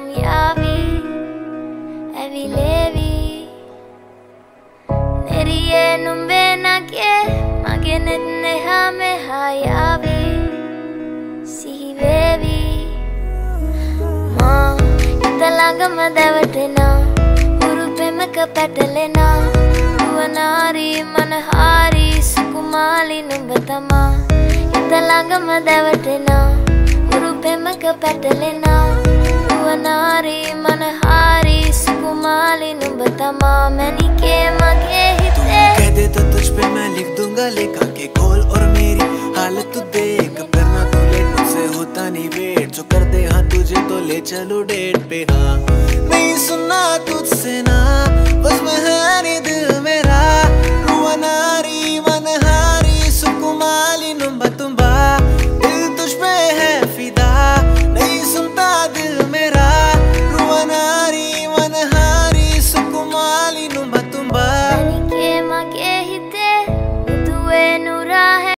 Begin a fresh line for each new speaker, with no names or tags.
Yavi, Evi Levi Neriye numbe na ke Magenet neha me hayavi Sihi vevi Ma Italanga madavatena Urupe meka patalena Uvanari manahari Sukumali numbatama Italanga madavatena Urupe meka patalena Uvanari manahari Sukumali numbatama Mani ke mage hite
कह दे तो तुझ पे मैं लिख दूंगा लेखा के खोल और मेरी हालत तू देख करना तू लेट मुझसे होता नहीं वेट जो कर दे हाँ तुझे तो ले चलो डेट पे हाँ नहीं सुनना तुझसे ना बस में है नहीं दिल मेरा